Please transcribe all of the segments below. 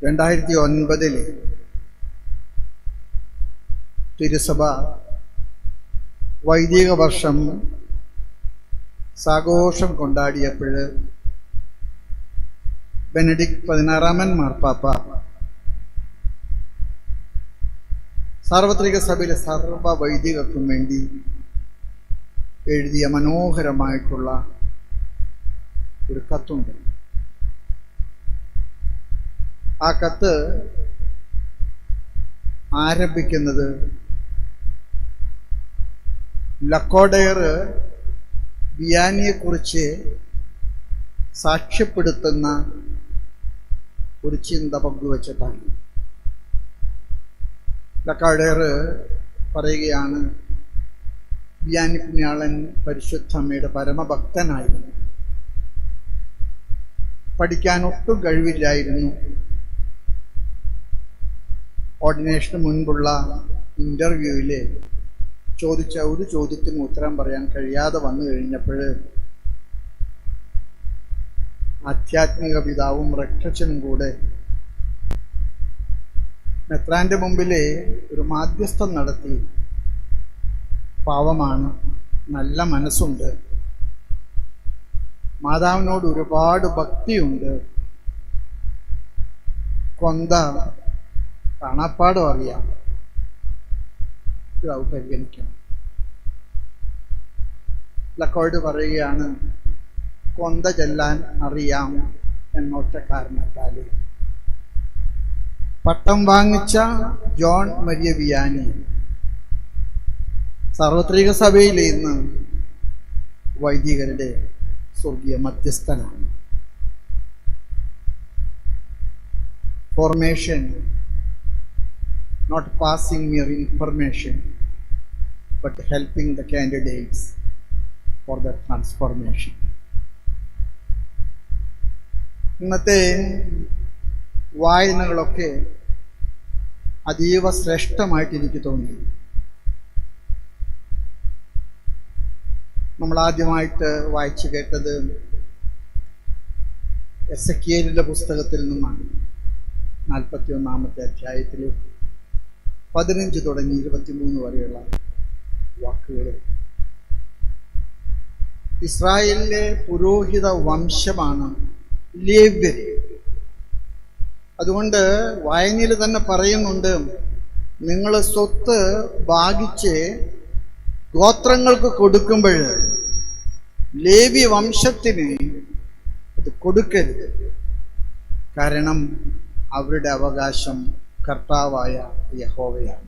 2009 തിരുസഭ വൈദിക വർഷം സാഘോഷം കൊണ്ടാടിയപ്പോൾ ബെനഡിക്ട് 16 മാർപ്പാപ്പ സാർവത്രിക സഭയിലെ സർവ വൈദികർക്കും വേണ്ടി എഴുതിയ മനോഹരമായിട്ടുള്ള ഒരു കത്തുണ്ട്. ആ കത്ത് ആരംഭിക്കുന്നത് ലക്കോഡയർ വിയാനിയെക്കുറിച്ച് സാക്ഷ്യപ്പെടുത്തുന്ന ഒരു ചിന്ത പങ്കുവച്ചിട്ടാണ്. ലക്കോഡയർ പറയുകയാണ്, വിയാനി പുണ്യാളൻ പരിശുദ്ധമ്മയുടെ പരമഭക്തനായിരുന്നു. പഠിക്കാൻ ഒട്ടും കഴിവില്ലായിരുന്നു. ഓർഡിനേഷന് മുൻപുള്ള ഇൻ്റർവ്യൂവിൽ ചോദിച്ച ഒരു ചോദ്യത്തിന് ഉത്തരം പറയാൻ കഴിയാതെ വന്നു കഴിഞ്ഞപ്പോൾ ആധ്യാത്മിക പിതാവും റക്ഷനും കൂടെ മെത്രാന്റെ മുമ്പിൽ ഒരു മാധ്യസ്ഥം നടത്തി. പാവമാണ്, നല്ല മനസ്സുണ്ട്, മാതാവിനോട് ഒരുപാട് ഭക്തിയുണ്ട്, കൊന്ത കാണാപ്പാടും അറിയാം, പിതാവ് പരിഗണിക്കണം. ലക്കോയ്ഡ് പറയുകയാണ്, കൊന്ത ചെല്ലാൻ അറിയാം എന്നൊറ്റ കാരണത്താൽ പട്ടം വാങ്ങിച്ച ജോൺ മരിയ വിയാനി സാർവത്രിക സഭയിൽ ഇന്ന് വൈദികരുടെ സ്വർഗീയ മധ്യസ്ഥനാണ്. Formation, not passing mere information, but helping the candidates for their transformation. ഇന്നത്തെ വായനകളൊക്കെ അതീവ ശ്രേഷ്ഠമായിട്ട് എനിക്ക് തോന്നി. നമ്മൾ ആദ്യമായിട്ട് വായിച്ചു കേട്ടത് എസെക്കിയേലിന്റെ പുസ്തകത്തിൽ നിന്നാണ്. 41-ാമത്തെ അധ്യായത്തിൽ 15 തുടങ്ങി 23 വരെയുള്ള വാക്കുകൾ. ഇസ്രായേലിലെ പുരോഹിത വംശമാണ് ലേവ്യർ. അതുകൊണ്ട് വായനയിൽ തന്നെ പറയുന്നുണ്ട്, നിങ്ങൾ സ്വത്ത് ഭാഗിച്ച് ഗോത്രങ്ങൾക്ക് കൊടുക്കുമ്പോൾ ലേവ്യ വംശത്തിന് അത് കൊടുക്കരുത്. കാരണം അവരുടെ അവകാശം കർത്താവായ യഹോവയാണ്.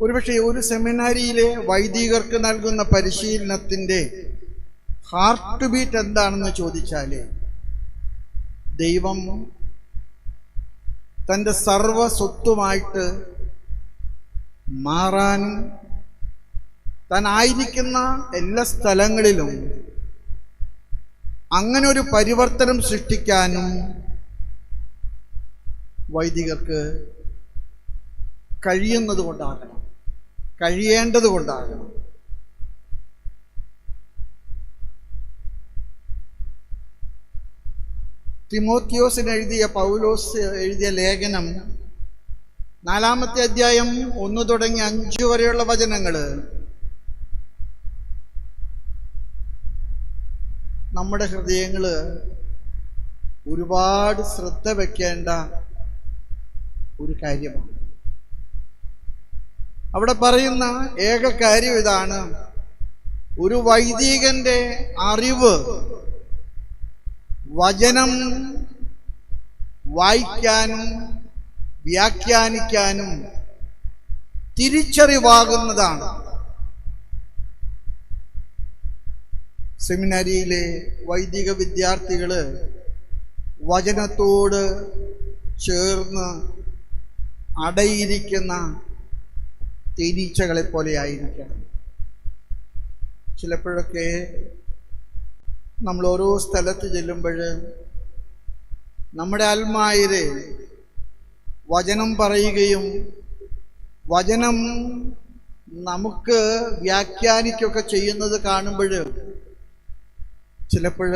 ഒരുപക്ഷെ ഒരു സെമിനാരിയിലെ വൈദികർക്ക് നൽകുന്ന പരിശീലനത്തിൻ്റെ ഹാർട്ട് ബീറ്റ് എന്താണെന്ന് ചോദിച്ചാൽ, ദൈവം തൻ്റെ സർവ സ്വത്തുമായിട്ട് മാറാനും താൻ ആയിരിക്കുന്ന എല്ലാ സ്ഥലങ്ങളിലും അങ്ങനെ ഒരു പരിവർത്തനം സൃഷ്ടിക്കാനും വൈദികർക്ക് കഴിയുന്നത് കൊണ്ടാകണം, കഴിയേണ്ടത് കൊണ്ടാകണം. തിമോത്തിയോസിന് എഴുതിയ പൗലോസ് എഴുതിയ ലേഖനം 4-ാമത്തെ അധ്യായം 1 തുടങ്ങി 5 വരെയുള്ള വചനങ്ങൾ നമ്മുടെ ഹൃദയങ്ങൾ ഒരുപാട് ശ്രദ്ധ വയ്ക്കേണ്ട ഒരു കാര്യമാണ്. അവിടെ പറയുന്ന ഏക കാര്യം ഇതാണ്: ഒരു വൈദികന്റെ അറിവ് വചനം വായിക്കാനും വ്യാഖ്യാനിക്കാനും തിരിച്ചറിവാകുന്നതാണ്. സെമിനാരിയിലെ വൈദിക വിദ്യാർത്ഥികള് വചനത്തോട് ചേർന്ന് അടയിരിക്കുന്ന തേനീച്ചകളെ പോലെ ആയിരിക്കണം. ചിലപ്പോഴൊക്കെ നമ്മൾ ഓരോ സ്ഥലത്ത് ചെല്ലുമ്പോൾ നമ്മുടെ അൽമായര് വചനം പറയുകയും വചനം നമുക്ക് വ്യാഖ്യാനിക്കുകയൊക്കെ ചെയ്യുന്നത് കാണുമ്പോൾ ചിലപ്പോൾ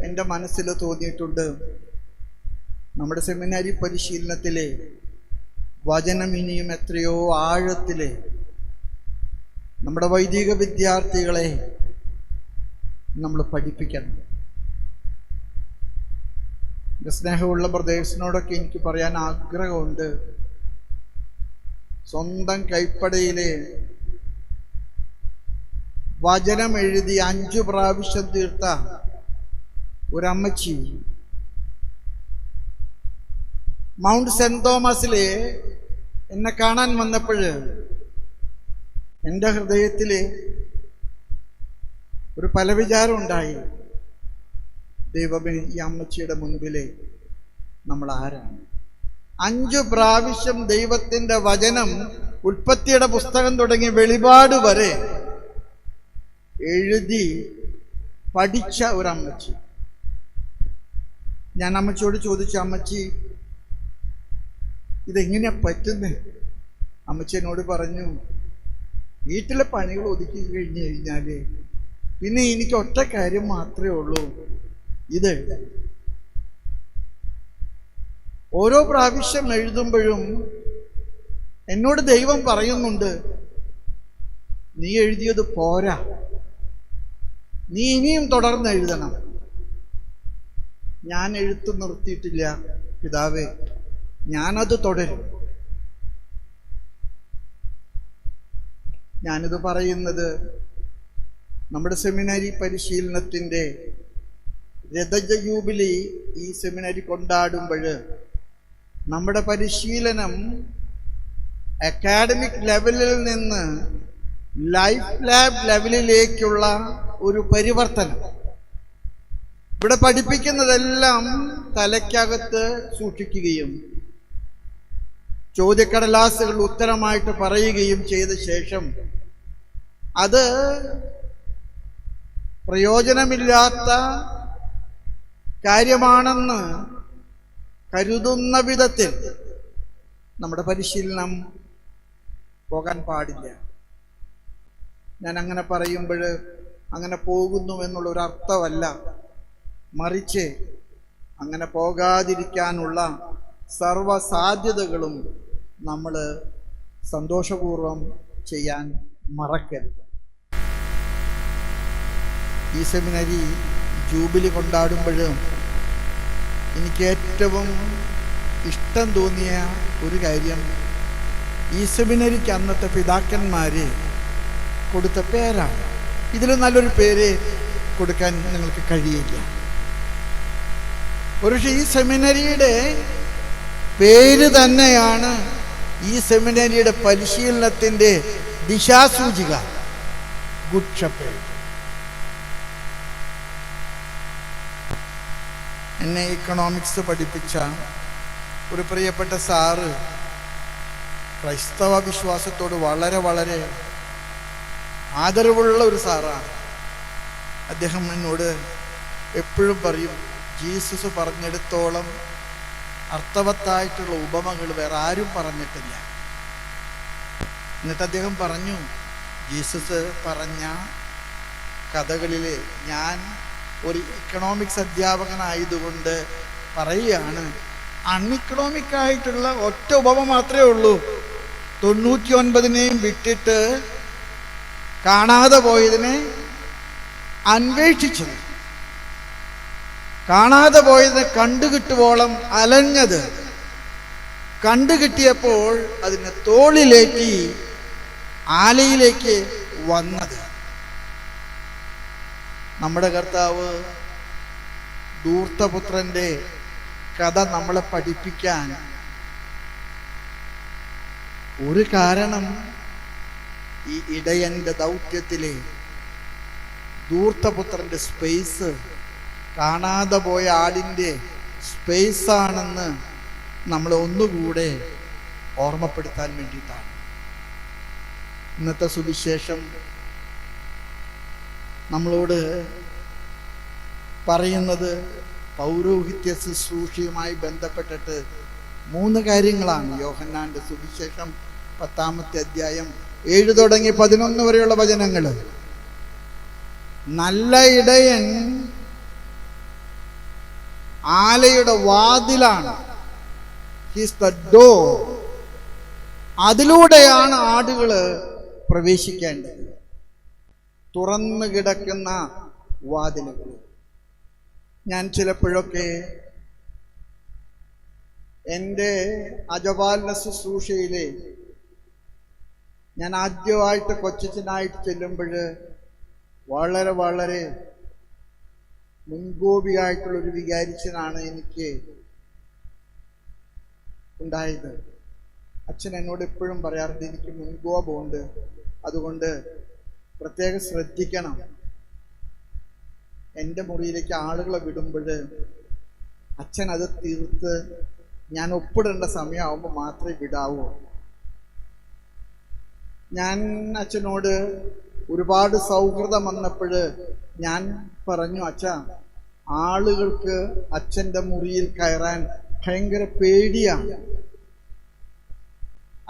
എൻ്റെ മനസ്സിൽ തോന്നിയിട്ടുണ്ട്, നമ്മുടെ സെമിനാരി പരിശീലനത്തിലെ വചനം ഇനിയും എത്രയോ ആഴത്തിലെ നമ്മുടെ വൈദിക വിദ്യാർത്ഥികളെ നമ്മൾ പഠിപ്പിക്കണം. സ്നേഹമുള്ള ബ്രദേഴ്സിനോടൊക്കെ എനിക്ക് പറയാൻ ആഗ്രഹമുണ്ട്. സ്വന്തം കൈപ്പടയിലെ വചനം എഴുതി 5 പ്രാവശ്യം തീർത്ത ഒരമ്മച്ചി മൗണ്ട് സെന്റ് തോമസിലെ എന്നെ കാണാൻ വന്നപ്പോൾ എൻ്റെ ഹൃദയത്തിൽ ഒരു പലവിചാരം ഉണ്ടായി. ദൈവമേ, ഈ അമ്മച്ചിയുടെ മുൻപിൽ നമ്മൾ ആരാണ്? 5 പ്രാവശ്യം ദൈവത്തിൻ്റെ വചനം ഉൽപ്പത്തിയുടെ പുസ്തകം തുടങ്ങി വെളിപാട് വരെ എഴുതി പഠിച്ച ഒരമ്മച്ചി. ഞാൻ അമ്മച്ചിയോട് ചോദിച്ചു, അമ്മച്ചി ഇതെങ്ങനെയാ പറ്റുന്നത്? അമ്മച്ചി എന്നോട് പറഞ്ഞു, വീട്ടിലെ പണികൾ ഒതുക്കി കഴിഞ്ഞു കഴിഞ്ഞാൽ പിന്നെ എനിക്ക് ഒറ്റ കാര്യം മാത്രമേ ഉള്ളൂ, ഇത് എഴുതാൻ. ഓരോ പ്രാവശ്യം എഴുതുമ്പോഴും എന്നോട് ദൈവം പറയുന്നുണ്ട്, നീ എഴുതിയത് പോരാ, നീ ഇനിയും തുടർന്ന് എഴുതണം. ഞാൻ എഴുത്ത് നിർത്തിയിട്ടില്ല പിതാവേ, ഞാനത് തുടരും. ഞാനിത് പറയുന്നത് നമ്മുടെ സെമിനാരി പരിശീലനത്തിൻ്റെ രഥ ജൂബിലി ഈ സെമിനാരി കൊണ്ടാടുമ്പോൾ നമ്മുടെ പരിശീലനം അക്കാഡമിക് ലെവലിൽ നിന്ന് ലൈഫ് ലാബ് ലെവലിലേക്കുള്ള ഒരു പരിവർത്തനം. ഇവിടെ പഠിപ്പിക്കുന്നതെല്ലാം തലയ്ക്കകത്ത് സൂക്ഷിക്കുകയും ചോദ്യക്കടലാസുകൾ ഉത്തരമായിട്ട് പറയുകയും ചെയ്ത ശേഷം അത് പ്രയോജനമില്ലാത്ത കാര്യമാണെന്ന് കരുതുന്ന വിധത്തിൽ നമ്മുടെ പരിശീലനം പോകാൻ പാടില്ല. ഞാൻ അങ്ങനെ പറയുമ്പോൾ അങ്ങനെ പോകുന്നു എന്നുള്ളൊരർത്ഥമല്ല, മറിച്ച് അങ്ങനെ പോകാതിരിക്കാനുള്ള സർവ സാധ്യതകളും നമ്മൾ സന്തോഷപൂർവം ചെയ്യാൻ മറക്കരുത്. ഈ സെമിനാരി ജൂബിലി കൊണ്ടാടുമ്പോൾ എനിക്ക് ഏറ്റവും ഇഷ്ടം തോന്നിയ ഒരു കാര്യം, ഈ സെമിനാരിക്ക് അന്നത്തെ പിതാക്കന്മാർ കൊടുത്ത പേരാണ്. ഇതിൽ നല്ലൊരു പേര് കൊടുക്കാൻ നിങ്ങൾക്ക് കഴിയില്ല. ഒരുപക്ഷെ ഈ സെമിനാരിയുടെ പേര് തന്നെയാണ് ഈ സെമിനാരിയുടെ പരിശീലനത്തിൻ്റെ ദിശാസൂചിക, ഗുഡ് ഷെപ്പേർഡ്. എന്നെ ഇക്കണോമിക്സ് പഠിപ്പിച്ച ഒരു പ്രിയപ്പെട്ട സാറ് ക്രൈസ്തവ വിശ്വാസത്തോട് വളരെ വളരെ ആദരവുള്ള ഒരു സാറാണ്. അദ്ദേഹം എന്നോട് എപ്പോഴും പറയും, ജീസസ് പറഞ്ഞെടുത്തോളം അർത്ഥവത്തായിട്ടുള്ള ഉപമകൾ വേറെ ആരും പറഞ്ഞിട്ടില്ല. എന്നിട്ട് അദ്ദേഹം പറഞ്ഞു, ജീസസ് പറഞ്ഞ കഥകളിൽ ഞാൻ ഒരു ഇക്കണോമിക്സ് അധ്യാപകനായതുകൊണ്ട് പറയുകയാണ്, അൺഇക്കണോമിക്കായിട്ടുള്ള ഒറ്റ ഉപമ മാത്രമേ ഉള്ളൂ. 99നെയും വിട്ടിട്ട് കാണാതെ പോയതിനെ അന്വേഷിച്ചത്, കാണാതെ പോയതിനെ കണ്ടുകിട്ടുവോളം അലഞ്ഞത്, കണ്ടുകിട്ടിയപ്പോൾ അതിനെ തോളിലേറ്റി ആലയിലേക്ക് വന്നത്. നമ്മുടെ കർത്താവ് ധൂർത്തപുത്രൻ്റെ കഥ നമ്മളെ പഠിപ്പിക്കാൻ ഒരു കാരണം ഈ ഇടയൻ്റെ ദൗത്യത്തിലെ ധൂർത്തപുത്രൻ്റെ സ്പേസ് കാണാതെ പോയ ആടിൻ്റെ സ്പേസാണെന്ന് നമ്മളെ ഒന്നുകൂടെ ഓർമ്മപ്പെടുത്താൻ വേണ്ടിയിട്ടാണ്. ഇന്നത്തെ സുവിശേഷം നമ്മളോട് പറയുന്നത് പൗരോഹിത്യ ശുശ്രൂഷയുമായി ബന്ധപ്പെട്ടിട്ട് 3 കാര്യങ്ങളാണ്. യോഹന്നാന്റെ സുവിശേഷം 10-ാമത്തെ അധ്യായം 7 തുടങ്ങി 11 വരെയുള്ള വചനങ്ങൾ. നല്ല ഇടയൻ ആലയുടെ വാതിലാണ്. He's the door. അതിലൂടെയാണ് ആടുകൾ പ്രവേശിക്കേണ്ടത്. തുറന്നു കിടക്കുന്ന വാതിലുകൾ. ഞാൻ ചിലപ്പോഴൊക്കെ എൻ്റെ അജപാലന ശുശ്രൂഷയിലെ ഞാൻ ആദ്യമായിട്ട് കൊച്ചച്ഛനായിട്ട് ചെല്ലുമ്പോൾ വളരെ വളരെ മുൻകോപിയായിട്ടുള്ളൊരു വികാരിച്ചനാണ് എനിക്ക് ഉണ്ടായത്. അച്ഛൻ എന്നോട് എപ്പോഴും പറയാറുണ്ട്, എനിക്ക് മുൻകോപമുണ്ട്, അതുകൊണ്ട് പ്രത്യേകം ശ്രദ്ധിക്കണം. എൻ്റെ മുറിയിലേക്ക് ആളുകളെ വിടുമ്പോൾ അച്ഛൻ അത് തീർത്ത് ഞാൻ ഒപ്പിടേണ്ട സമയമാകുമ്പോൾ മാത്രമേ വിടാവൂ. ഞാൻ അച്ഛനോട് ഒരുപാട് സൗഹൃദം വന്നപ്പോൾ ഞാൻ പറഞ്ഞു, അച്ഛാ, ആളുകൾക്ക് അച്ഛൻ്റെ മുറിയിൽ കയറാൻ ഭയങ്കര പേടിയാണ്.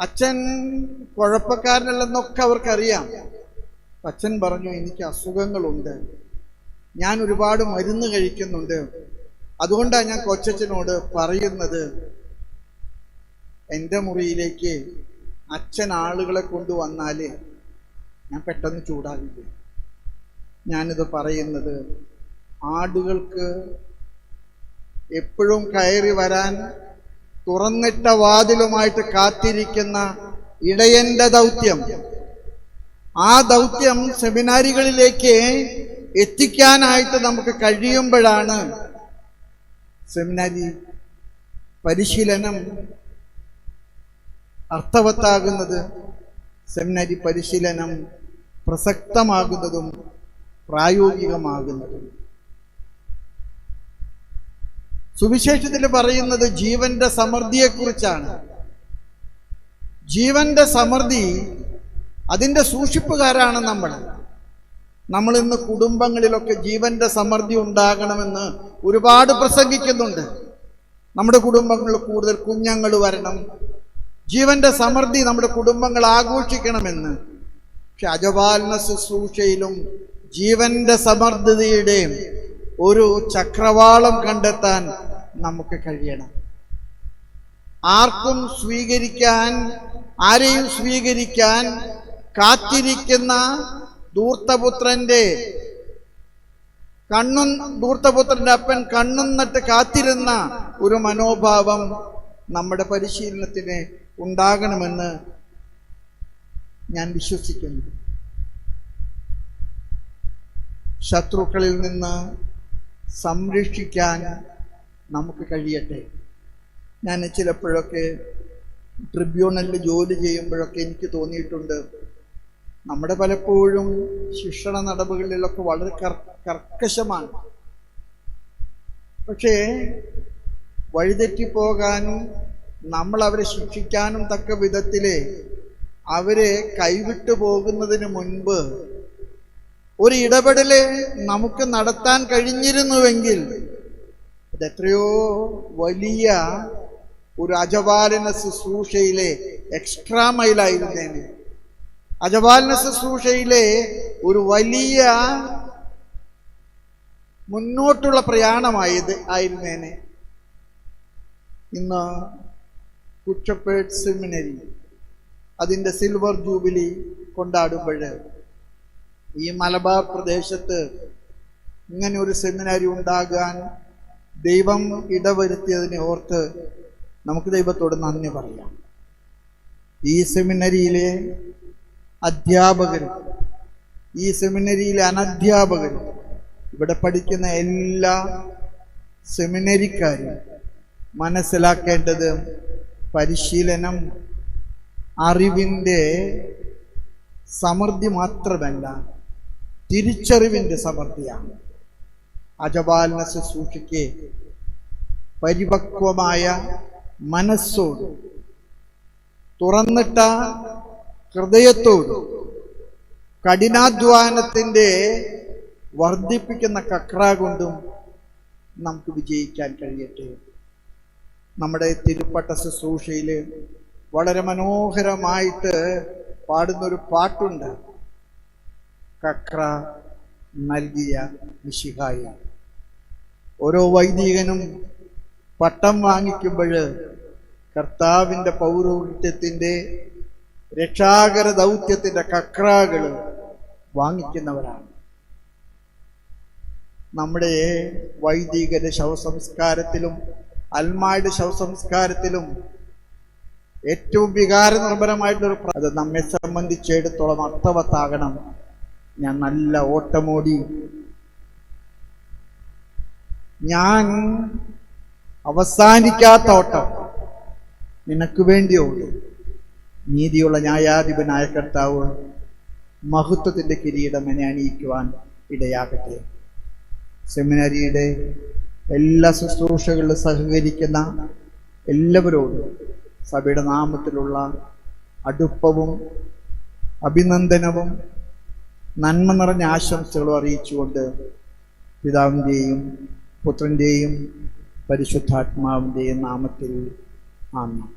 അച്ഛൻ കുഴപ്പക്കാരനല്ലെന്നൊക്കെ അവർക്കറിയാം. അച്ഛൻ പറഞ്ഞു, എനിക്ക് അസുഖങ്ങളുണ്ട്, ഞാൻ ഒരുപാട് മരുന്ന് കഴിക്കുന്നുണ്ട്, അതുകൊണ്ടാണ് ഞാൻ കൊച്ചച്ഛനോട് പറയുന്നത്, എൻ്റെ മുറിയിലേക്ക് അച്ഛൻ ആളുകളെ കൊണ്ടുവന്നാൽ ഞാൻ പെട്ടെന്ന് ചൂടാകില്ല. ഞാനിത് പറയുന്നത് ആടുകൾക്ക് എപ്പോഴും കയറി വരാൻ തുറന്നിട്ട വാതിലുമായിട്ട് കാത്തിരിക്കുന്ന ഇടയന്റെ ദൗത്യം, ആ ദൗത്യം സെമിനാരികളിലേക്ക് എത്തിക്കാനായിട്ട് നമുക്ക് കഴിയുമ്പോഴാണ് സെമിനാരി പരിശീലനം അർത്ഥവത്താകുന്നത്, സെമിനാരി പരിശീലനം പ്രസക്തമാകുന്നതും പ്രായോഗികമാകുന്നതും. സുവിശേഷത്തിൽ പറയുന്നത് ജീവന്റെ സമൃദ്ധിയെക്കുറിച്ചാണ്. ജീവന്റെ സമൃദ്ധി, അതിൻ്റെ സൂക്ഷിപ്പുകാരാണ് നമ്മൾ ഇന്ന് കുടുംബങ്ങളിലൊക്കെ ജീവന്റെ സമൃദ്ധി ഉണ്ടാകണമെന്ന് ഒരുപാട് പ്രസംഗിക്കുന്നുണ്ട്. നമ്മുടെ കുടുംബങ്ങളിൽ കൂടുതൽ കുഞ്ഞുങ്ങൾ വരണം, ജീവന്റെ സമൃദ്ധി നമ്മുടെ കുടുംബങ്ങൾ ആഘോഷിക്കണമെന്ന്. പക്ഷെ അജപാലന ശുശ്രൂഷയിലും ജീവന്റെ സമൃദ്ധിയുടെ ഒരു ചക്രവാളം കണ്ടെത്താൻ നമുക്ക് കഴിയണം. ആരെയും സ്വീകരിക്കാൻ കാത്തിരിക്കുന്ന ധൂർത്തപുത്രന്റെ അപ്പൻ കണ്ണും നട്ട് കാത്തിരുന്ന ഒരു മനോഭാവം നമ്മുടെ പരിശീലനത്തിന് ഉണ്ടാകണമെന്ന് ഞാൻ വിശ്വസിക്കുന്നു. ശത്രുക്കളിൽ നിന്ന് സംരക്ഷിക്കാൻ നമുക്ക് കഴിയട്ടെ. ഞാൻ ചിലപ്പോഴൊക്കെ ട്രിബ്യൂണലിൽ ജോലി ചെയ്യുമ്പോഴൊക്കെ എനിക്ക് തോന്നിയിട്ടുണ്ട്, നമ്മുടെ പലപ്പോഴും ശിക്ഷണ നടപടികളിലൊക്കെ വളരെ കർക്കശമാണ്. പക്ഷേ വഴിതെറ്റിപ്പോകാനും നമ്മൾ അവരെ ശിക്ഷിക്കാനും തക്ക വിധത്തിൽ അവരെ കൈവിട്ടു പോകുന്നതിന് മുൻപ് ഒരു ഇടപെടല് നമുക്ക് നടത്താൻ കഴിഞ്ഞിരുന്നുവെങ്കിൽ അതെത്രയോ വലിയ ഒരു അജപാലന ശുശ്രൂഷയിലെ എക്സ്ട്രാ മൈലായിരുന്നേനെ, അജപാലന ശുശ്രൂഷയിലെ ഒരു വലിയ മുന്നോട്ടുള്ള ആയിരുന്നേനെ. ഇന്ന് കുറ്റപ്പേട്ട് സെമിനറി അതിൻ്റെ സിൽവർ ജൂബിലി കൊണ്ടാടുമ്പോൾ ഈ മലബാർ പ്രദേശത്ത് ഇങ്ങനെ ഒരു സെമിനാരി ഉണ്ടാകാൻ ദൈവം ഇടവരുത്തിയതിനെ ഓർത്ത് നമുക്ക് ദൈവത്തോട് നന്ദി പറയാം. ഈ സെമിനറിയിലെ അധ്യാപകരും ഈ സെമിനറിയിലെ അനധ്യാപകരും ഇവിടെ പഠിക്കുന്ന എല്ലാ സെമിനറിക്കാരും മനസ്സിലാക്കേണ്ടത് പരിശീലനം അറിവിൻ്റെ സമൃദ്ധി മാത്രമല്ല, തിരിച്ചറിവിൻ്റെ സമൃദ്ധിയാണ്. അജപാലന ശുശ്രൂഷയ്ക്ക് പരിപക്വമായ മനസ്സോട്, തുറന്നിട്ട ഹൃദയത്തോട്, കഠിനാധ്വാനത്തിൻ്റെ വർദ്ധിപ്പിക്കുന്ന കക്ര കൊണ്ടും നമുക്ക് വിജയിക്കാൻ കഴിയട്ടെ. നമ്മുടെ തിരുപ്പട്ട ശുശ്രൂഷയിൽ വളരെ മനോഹരമായിട്ട് പാടുന്നൊരു പാട്ടുണ്ട്, കക്ര നൽകിയ മിശിഹായ. ഓരോ വൈദികനും പട്ടം വാങ്ങിക്കുമ്പോൾ കർത്താവിൻ്റെ പൗരോഹിത്യത്തിൻ്റെ രക്ഷാകര ദൗത്യത്തിൻ്റെ കക്രാകൾ വാങ്ങിക്കുന്നവരാണ്. നമ്മുടെ വൈദികരുടെ ശവസംസ്കാരത്തിലും അൽമായുടെ ശവസംസ്കാരത്തിലും ഏറ്റവും വികാരനിർഭരമായിട്ടുള്ളൊരു അത് നമ്മെ സംബന്ധിച്ചിടത്തോളം അർത്ഥവത്താകണം. ഞാൻ നല്ല ഓട്ടമോടി, ഞാൻ അവസാനിക്കാത്ത ഓട്ടം നിനക്ക് വേണ്ടിയുള്ളൂ. നീതിയുള്ള ന്യായാധിപനായ കർത്താവ് മഹത്വത്തിൻ്റെ കിരീടം എന്നെ അണിയിക്കുവാൻ ഇടയാകട്ടെ. സെമിനാരിയുടെ എല്ലാ ശുശ്രൂഷകളിലും സഹകരിക്കുന്ന എല്ലാവരോടും സഭയുടെ നാമത്തിലുള്ള അടുപ്പവും അഭിനന്ദനവും നന്മ നിറഞ്ഞ ആശംസകളും അറിയിച്ചുകൊണ്ട് പിതാവിൻ്റെയും പുത്രൻ്റെയും പരിശുദ്ധാത്മാവിൻ്റെയും നാമത്തിൽ ആമേൻ.